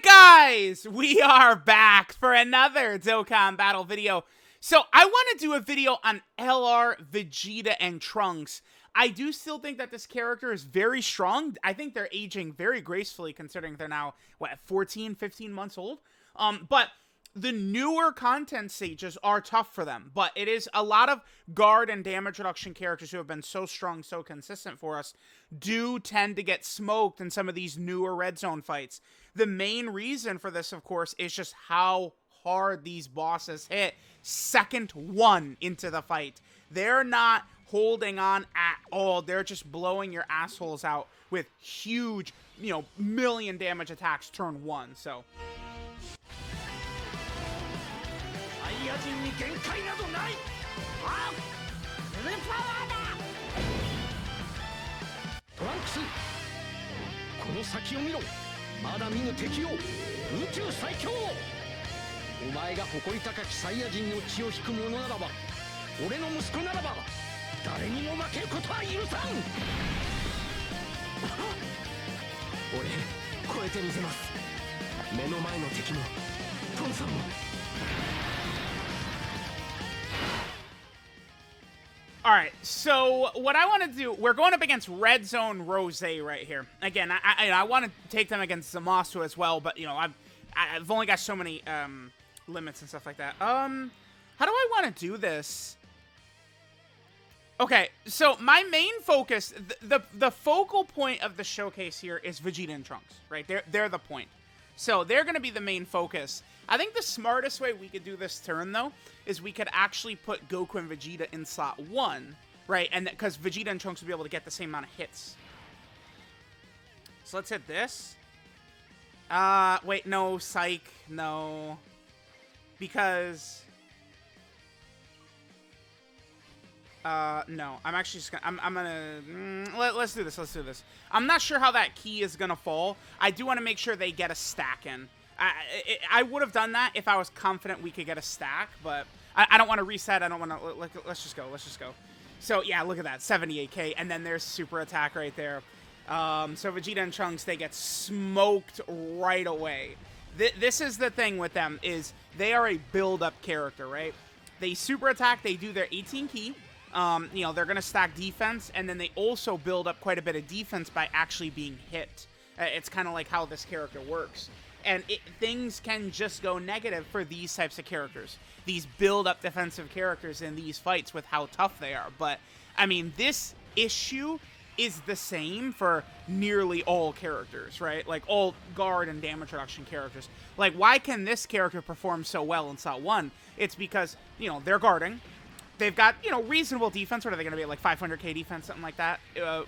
Alright guys, we are back for another Dokkan battle video. So I want to do a video on LR, Vegeta, and Trunks. I do still think that this character is very strong. I think they're aging very gracefully considering they're now, what, 14, 15 months old? But the newer content stages are tough for them, but it is a lot of guard and damage reduction characters who have been so strong, so consistent for us, do tend to get smoked in some of these newer red zone fights. The main reason for this, of course, is just how hard these bosses hit second one into the fight. They're not holding on at all. They're just blowing your assholes out with huge, million damage attacks turn one, so... TRUNKS この先を見ろまだ見ぬ敵を宇宙最強お前が誇り高きサイヤ人の血を引く者ならば俺の息子ならば誰にも負けることは許さん俺超えてみせます目の前の敵もトンさんもAlright, so what I want to do, we're going up against Red Zone Rose right here. Again, I want to take them against Zamasu as well, but, I've only got so many limits and stuff like that. How do I want to do this? Okay, so my main focus, the focal point of the showcase here is Vegeta and Trunks, right? They're the point. So they're going to be the main focus. I think the smartest way we could do this turn, though, is we could actually put Goku and Vegeta in slot 1, right? And because Vegeta and Trunks would be able to get the same amount of hits. So let's hit this. Wait, no, psych, no. Because... no, I'm actually just gonna, I'm gonna, let's do this. I'm not sure how that key is gonna fall. I do want to make sure they get a stack in. I would have done that if I was confident we could get a stack, but I don't want to reset. I don't want to, let's just go. So yeah, look at that, 78k, and then there's super attack right there. So Vegeta and Trunks, they get smoked right away. This is the thing with them, is they are a build-up character, right? They super attack, they do their 18 key. They're going to stack defense, and then they also build up quite a bit of defense by actually being hit. It's kind of like how this character works. And things can just go negative for these types of characters. These build-up defensive characters in these fights with how tough they are. But, I mean, this issue is the same for nearly all characters, right? Like, all guard and damage reduction characters. Like, why can this character perform so well in slot 1? It's because, they're guarding. They've got, reasonable defense. What are they going to be, like 500k defense, something like that,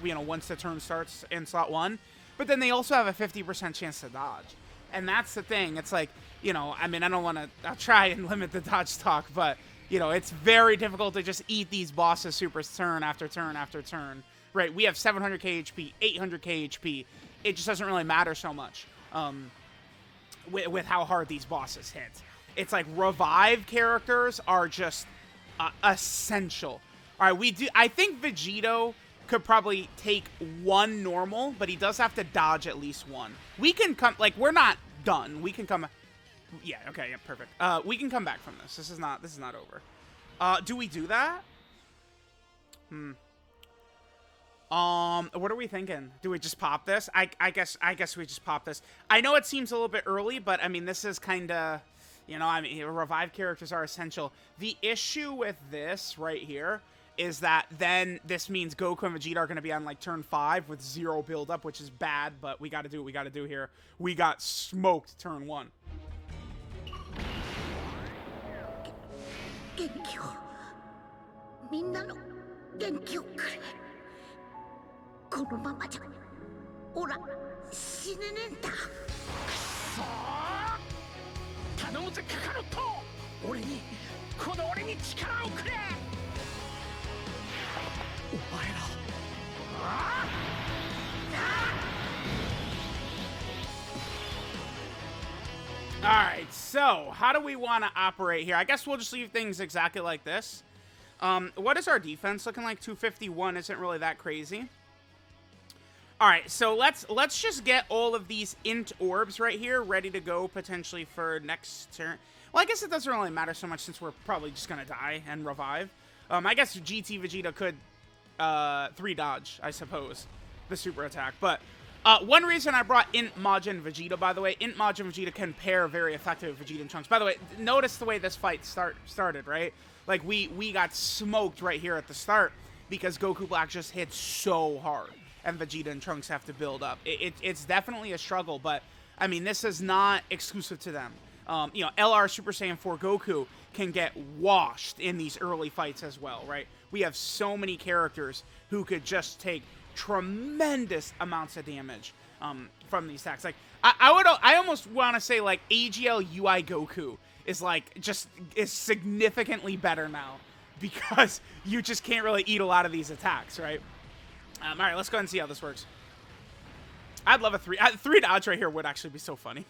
once the turn starts in slot 1. But then they also have a 50% chance to dodge. And that's the thing. It's like, I mean, I don't want to, I'll try and limit the dodge talk, but, it's very difficult to just eat these bosses super turn after turn after turn, right? We have 700k HP, 800k HP. It just doesn't really matter so much with how hard these bosses hit. It's like revive characters are just essential. All right, I think Vegeta could probably take one normal, but he does have to dodge at least one. We can come, like, we're not done. We can come, yeah, okay, yeah, perfect. We can come back from this. This is not over. Do we do that? What are we thinking? Do we just pop this? I guess we just pop this. I know it seems a little bit early, but I mean, this is kind of, revive characters are essential. The issue with this right here is that then this means Goku and Vegeta are going to be on, like, turn 5 with 0 build-up, which is bad, but we got to do what we got to do here. We got smoked turn 1. 元気をみんなの元気をくれこのままじゃオラ死ねねえんだくそー頼むぜカカロット俺に力をくれお前らああ Alright, so, how do we want to operate here? I guess we'll just leave things exactly like this. What is our defense looking like? 251 isn't really that crazy. All right, so let's just get all of these int orbs right here ready to go potentially for next turn. Well, I guess it doesn't really matter so much since we're probably just gonna die and revive. I guess GT Vegeta could 3 dodge, I suppose, the super attack. But one reason I brought int Majin Vegeta, by the way, int Majin Vegeta can pair very effectively with Vegeta and Trunks. By the way, notice the way this fight started, right? Like we got smoked right here at the start because Goku Black just hit so hard. And Vegeta and Trunks have to build up. It's definitely a struggle, but I mean, this is not exclusive to them. You know, LR Super Saiyan 4 Goku can get washed in these early fights as well, right? We have so many characters who could just take tremendous amounts of damage from these attacks. Like, I almost want to say like AGL UI Goku is is significantly better now because you just can't really eat a lot of these attacks, right? All right, let's go ahead and see how this works. I'd love a 3 dodge right here would actually be so funny.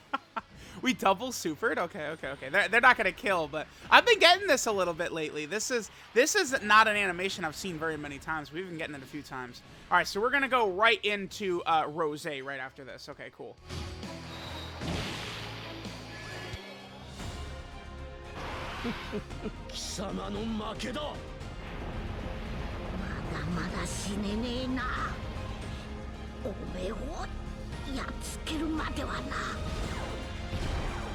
We double supered? Okay. They're not going to kill, but I've been getting this a little bit lately. This is not an animation I've seen very many times. We've been getting it a few times. All right, so we're going to go right into Rose right after this. Okay, cool. Maだ死ねねえな。おめえをやっつけるまではな。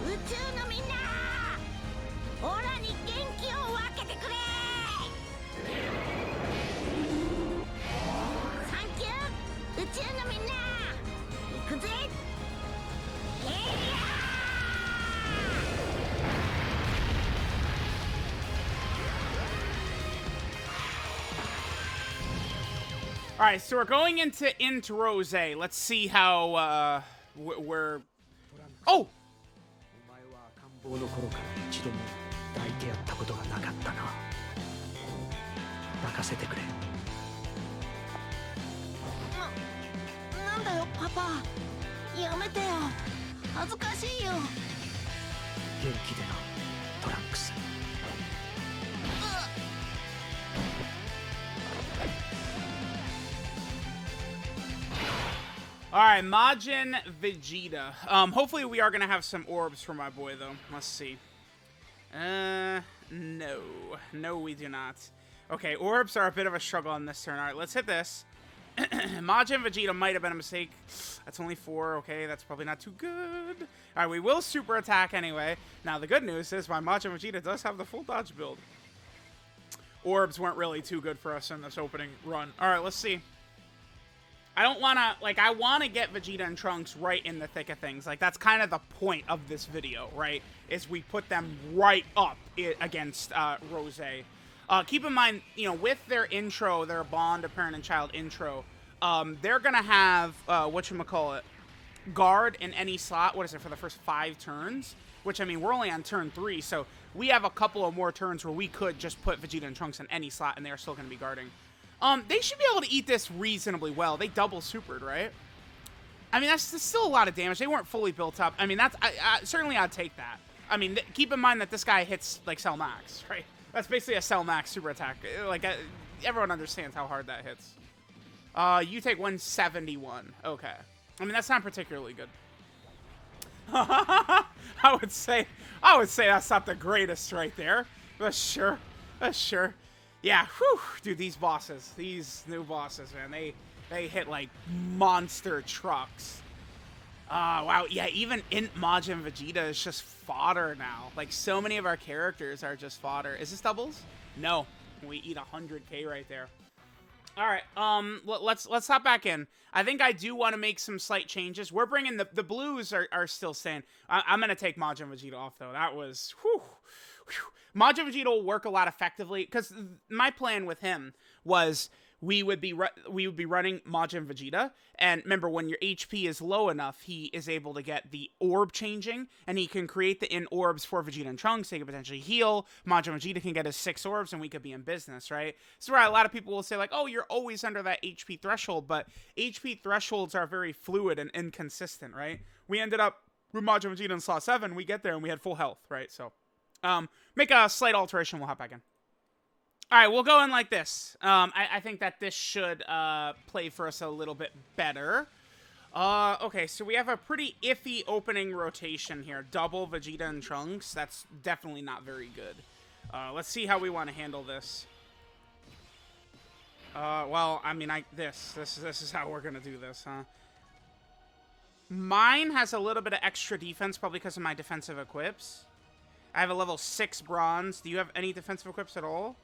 宇宙のみんな、オラに元気を分けてくれ。サンキュー、宇宙のみんな。行くぜ。エリア。All right, so we're going into Rose. Let's see how we're. Oh. なんだよパパ、やめてよ、恥ずかしいよ。元気でな、トランクス。All right, Majin Vegeta. Hopefully we are going to have some orbs for my boy, though. Let's see. No. No, we do not. Okay, orbs are a bit of a struggle on this turn. All right, let's hit this. Majin Vegeta might have been a mistake. That's only 4. Okay, that's probably not too good. All right, we will super attack anyway. Now, the good news is my Majin Vegeta does have the full dodge build. Orbs weren't really too good for us in this opening run. All right, let's see. I don't want to, like, I want to get Vegeta and Trunks right in the thick of things. Like, that's kind of the point of this video, right? Is we put them right up against Rose. Keep in mind, you know, with their intro, their Bond of Parent and Child intro, they're going to have, whatchamacallit, guard in any slot, what is it, for the first 5 turns? Which, I mean, we're only on turn 3, so we have a couple of more turns where we could just put Vegeta and Trunks in any slot, and they're still going to be guarding. They should be able to eat this reasonably well. They double supered, right? I mean, that's still a lot of damage. They weren't fully built up. I mean, that's certainly I'd take that. I mean, keep in mind that this guy hits like Cell Max, right? That's basically a Cell Max super attack. Like everyone understands how hard that hits. You take 171. Okay. I mean, that's not particularly good. I would say that's not the greatest right there. But sure. Sure. Yeah, whew, dude, these new bosses, man, they hit like monster trucks. Wow, yeah, even int Majin Vegeta is just fodder now. Like, so many of our characters are just fodder. Is this doubles? No, we eat 100k right there. All right, let's hop back in. I think I do want to make some slight changes. We're bringing the blues are still staying. I'm gonna take Majin Vegeta off though. That was whew. Majin Vegeta will work a lot effectively because my plan with him was we would be running Majin Vegeta, and remember, when your HP is low enough, he is able to get the orb changing, and he can create the in orbs for Vegeta and Trunks. They can potentially heal. Majin Vegeta can get his 6 orbs, and we could be in business, right? So where a lot of people will say like, oh, you're always under that HP threshold, but HP thresholds are very fluid and inconsistent, right? We ended up with Majin Vegeta in slot 7. We get there and we had full health, right? So make a slight alteration. We'll hop back in. All right, we'll go in like this. I think that this should play for us a little bit better. Okay, so we have a pretty iffy opening rotation here. Double Vegeta and Trunks. That's definitely not very good. Let's see how we want to handle this. Well, I mean, this is how we're gonna do this, huh? Mine has a little bit of extra defense, probably because of my defensive equips. I have a level 6 bronze. Do you have any defensive equips at all?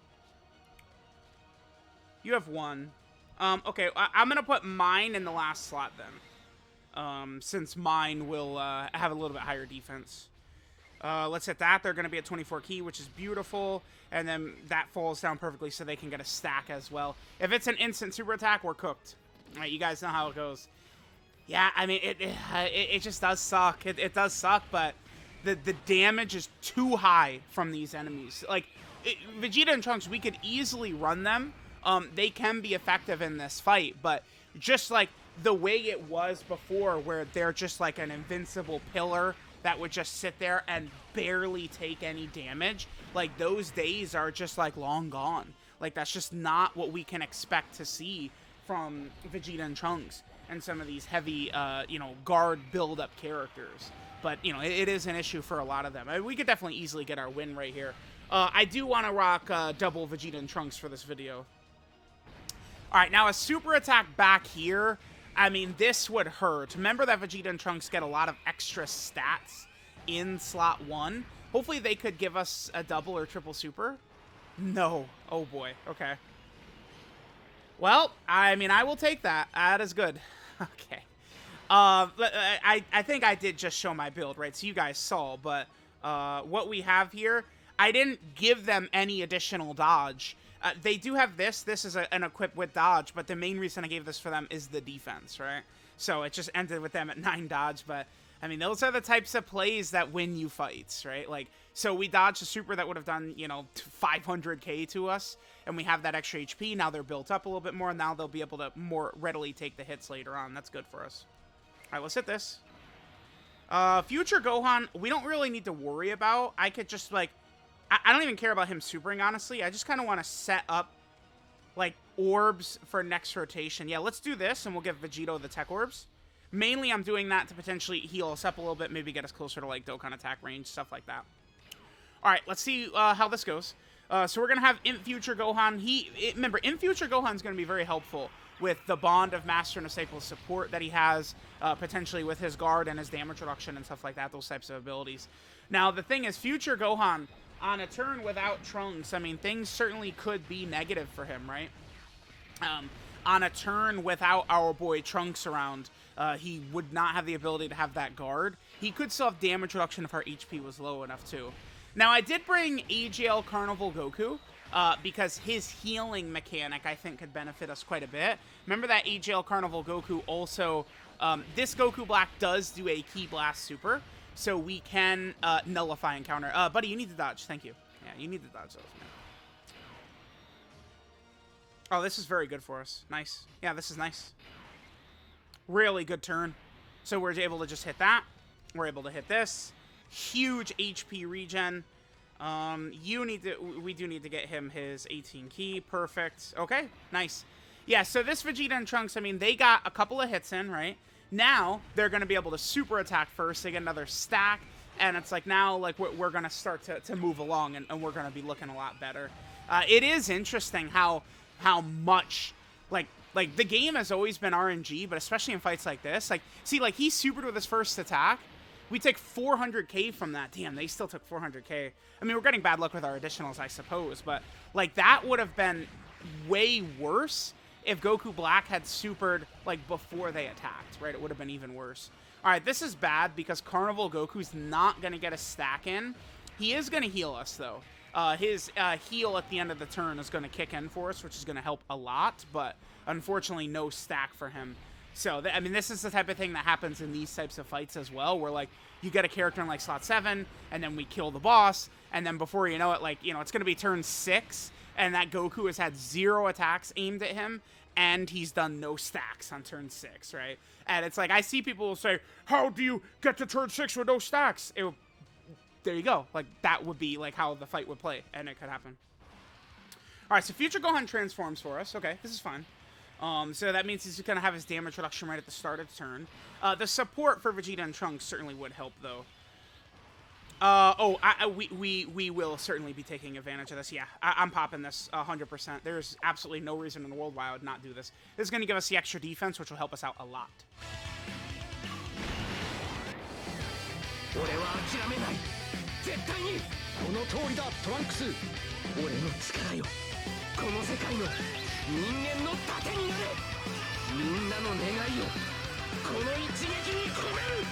You have one. Okay, I'm gonna put mine in the last slot then. Since mine will have a little bit higher defense. Let's hit that. They're gonna be at 24 key, which is beautiful. And then that falls down perfectly so they can get a stack as well. If it's an instant super attack, we're cooked. All right, you guys know how it goes. Yeah, I mean, it just does suck. It does suck, but the damage is too high from these enemies. Like, Vegeta and Trunks, we could easily run them. They can be effective in this fight, but just like the way it was before, where they're just like an invincible pillar that would just sit there and barely take any damage, like those days are just like long gone. Like, that's just not what we can expect to see from Vegeta and Trunks and some of these heavy, guard build-up characters. But, it is an issue for a lot of them. I mean, we could definitely easily get our win right here. I do want to rock double Vegeta and Trunks for this video. All right, now a super attack back here. I mean, this would hurt. Remember that Vegeta and Trunks get a lot of extra stats in slot 1. Hopefully they could give us a double or triple super. No. Oh, boy. Okay. Well, I mean, I will take that. That is good. Okay. I think I did just show my build, right? So you guys saw, but what we have here, I didn't give them any additional dodge. They do have this. This is an equip with dodge, but the main reason I gave this for them is the defense, right? So it just ended with them at 9 dodge, but I mean, those are the types of plays that win you fights, right? Like, so we dodged a super that would have done, 500k to us, and we have that extra HP. Now they're built up a little bit more, and now they'll be able to more readily take the hits later on. That's good for us. All right, let's hit this. Future Gohan, we don't really need to worry about. I could just, like, I don't even care about him supering, honestly. I just kind of want to set up, like, orbs for next rotation. Yeah, let's do this, and we'll give Vegito the tech orbs. Mainly, I'm doing that to potentially heal us up a little bit, maybe get us closer to, like, Dokkan attack range, stuff like that. All right, let's see how this goes. So we're going to have in Future Gohan. Remember, in Future Gohan's going to be very helpful with the bond of Master and Disciple support that he has, potentially with his guard and his damage reduction and stuff like that, those types of abilities. Now, the thing is, Future Gohan, on a turn without Trunks, I mean, things certainly could be negative for him, right? On a turn without our boy Trunks around, he would not have the ability to have that guard. He could still have damage reduction if our HP was low enough, too. Now, I did bring AGL Carnival Goku, because his healing mechanic, I think, could benefit us quite a bit. Remember that AGL Carnival Goku also, this Goku Black does do a Ki Blast Super, so we can nullify and counter. Buddy, you need to dodge. Thank you. Yeah, you need to dodge those, man. Oh, this is very good for us. Nice. Yeah, this is nice. Really good turn. So we're able to just hit that. We're able to hit this. Huge HP regen. We do need to get him his 18 key. Perfect. Okay, nice. Yeah, so this Vegeta and Trunks, I mean, they got a couple of hits in, right? Now, they're going to be able to super attack first. They get another stack, and it's like now, like, we're going to start to move along, and we're going to be looking a lot better. It is interesting how much, like the game has always been RNG, but especially in fights like this, like, see, like, he supered with his first attack. We take 400k from that. Damn, they still took 400k. I mean, we're getting bad luck with our additionals, I suppose, but, like, that would have been way worse if Goku Black had supered, like, before they attacked, right? It would have been even worse. All right, this is bad because Carnival Goku's not going to get a stack in. He is going to heal us, though. His heal at the end of the turn is going to kick in for us, which is going to help a lot, but unfortunately no stack for him. So, I mean, this is the type of thing that happens in these types of fights as well, where, like, you get a character in, like, slot 7, and then we kill the boss, and then before you know it, like, it's going to be turn 6, and that Goku has had 0 attacks aimed at him, and he's done no stacks on turn 6, right? And it's like, I see people say, how do you get to turn 6 with no stacks? There you go. Like, that would be, like, how the fight would play, and it could happen. Alright, so Future Gohan transforms for us. Okay, this is fine. So that means he's going to have his damage reduction right at the start of the turn. The support for Vegeta and Trunks certainly would help, though. We will certainly be taking advantage of this. Yeah, I'm popping this 100%. There's absolutely no reason in the world why I would not do this. This is going to give us the extra defense, which will help us out a lot. 俺は諦めない絶対にこの通りだトランクス俺の力よこの世界の人間の盾になれみんなの願いをこの一撃に込める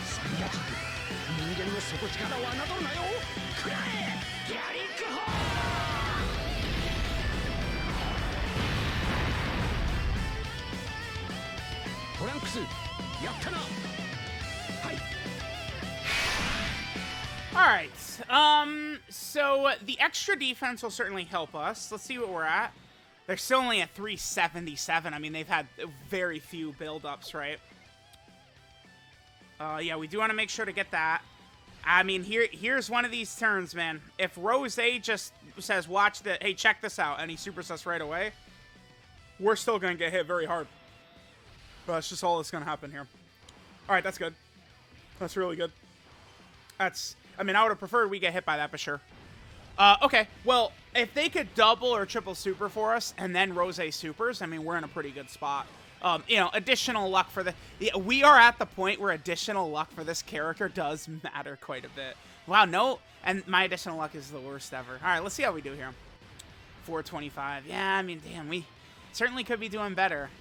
サイヤ人人間の底力を侮るなよ食らえギャリックホートランクスやったなはい Alright, so the extra defense will certainly help us. Let's see what we're at. They're still only at 377. I mean, they've had very few build-ups, right? Yeah, we do want to make sure to get that. I mean, here's one of these turns, man. If Rose just says, watch the, hey, check this out, and he supersets right away, we're still going to get hit very hard. But that's just all that's going to happen here. Alright, that's good. That's really good. That's... I mean, I would have preferred we get hit by that, but sure. Okay, well, if they could double or triple super for us, and then Rose supers, I mean, we're in a pretty good spot. You know, additional luck for the... Yeah, we are at the point where additional luck for this character does matter quite a bit. Wow, no... And my additional luck is the worst ever. Alright, let's see how we do here. 425. Yeah, I mean, damn, we certainly could be doing better.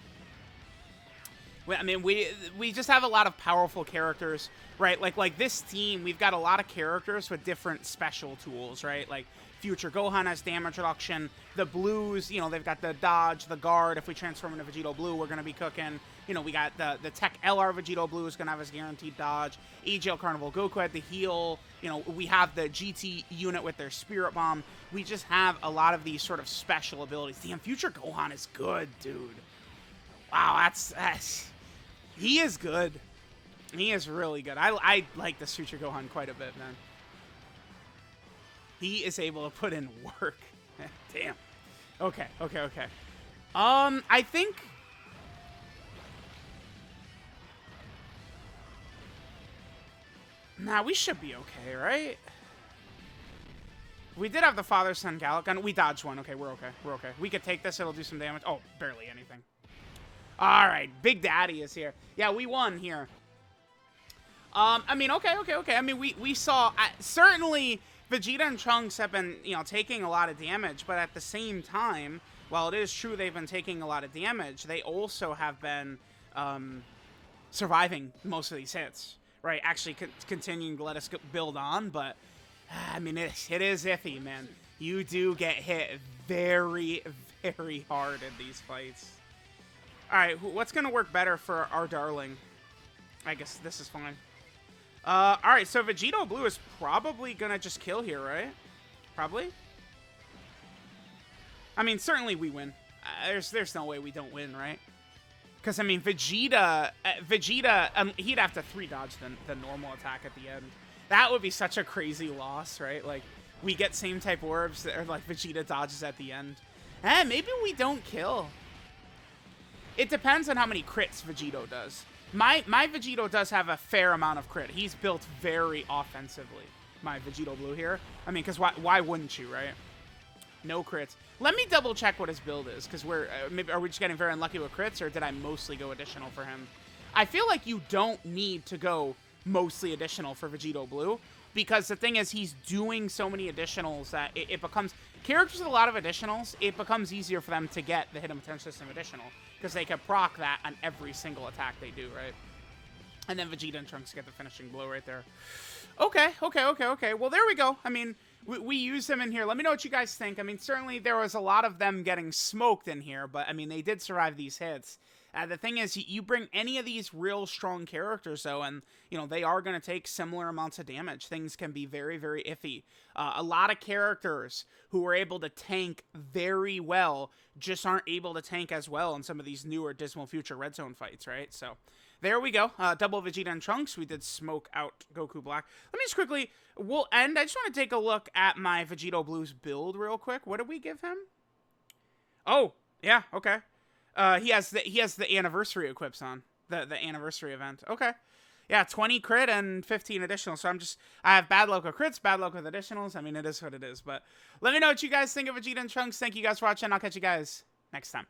I mean, we just have a lot of powerful characters, right? Like this team, we've got a lot of characters with different special tools, right? Like Future Gohan has damage reduction. The Blues, you know, they've got the dodge, the guard. If we transform into Vegito Blue, we're going to be cooking. You know, we got the Tech LR Vegito Blue is going to have his guaranteed dodge. AGL Carnival Goku had the heal. You know, we have the GT unit with their Spirit Bomb. We just have a lot of these sort of special abilities. Damn, Future Gohan is good, dude. Wow, that's he is good. He is really good. I like this Future Gohan quite a bit, man. He is able to put in work. Damn. Okay. I think... Nah, we should be okay, right? We did have the father-son Gallic gun. We dodged one. Okay, we're okay. We're okay. We could take this. It'll do some damage. Oh, barely anything. All right, Big Daddy is here. Yeah, we won here. I mean, okay. I mean, we saw... certainly, Vegeta and Trunks have been, you know, taking a lot of damage, but at the same time, while it is true they've been taking a lot of damage, they also have been surviving most of these hits, right? Actually continuing to let us build on, but, I mean, it is iffy, man. You do get hit very, very hard in these fights. Alright, what's going to work better for our darling? I guess this is fine. Alright, so Vegito Blue is probably going to just kill here, right? Probably? I mean, certainly we win. There's no way we don't win, right? Because, I mean, Vegeta, he'd have to 3-dodge the normal attack at the end. That would be such a crazy loss, right? Like, we get same type orbs that are like Vegeta dodges at the end. Maybe we don't kill. It depends on how many crits Vegito does. My Vegito does have a fair amount of crit. He's built very offensively, my Vegito Blue here. I mean, because why wouldn't you, right? No crits. Let me double check what his build is, because maybe are we just getting very unlucky with crits, or did I mostly go additional for him? I feel like you don't need to go mostly additional for Vegito Blue, because the thing is, he's doing so many additionals that it becomes... Characters with a lot of additionals, it becomes easier for them to get the Hidden Potential System additional, because they can proc that on every single attack they do, right? And then Vegeta and Trunks get the finishing blow right there. Okay. Well, there we go. I mean, we use them in here. Let me know what you guys think. I mean, certainly there was a lot of them getting smoked in here, but, I mean, they did survive these hits. The thing is, you bring any of these real strong characters, though, and, you know, they are going to take similar amounts of damage. Things can be very, very iffy. A lot of characters who were able to tank very well just aren't able to tank as well in some of these newer Dismal Future Red Zone fights, right? So, there we go. Double Vegeta and Trunks. We did smoke out Goku Black. Let me just quickly... We'll end. I just want to take a look at my Vegito Blues build real quick. What did we give him? Oh, yeah, okay. He has the anniversary equips on. The anniversary event. Okay. Yeah, 20 crit and 15 additional. So I have bad luck with crits, bad luck with additionals. I mean, it is what it is. But let me know what you guys think of Vegeta and Trunks. Thank you guys for watching. I'll catch you guys next time.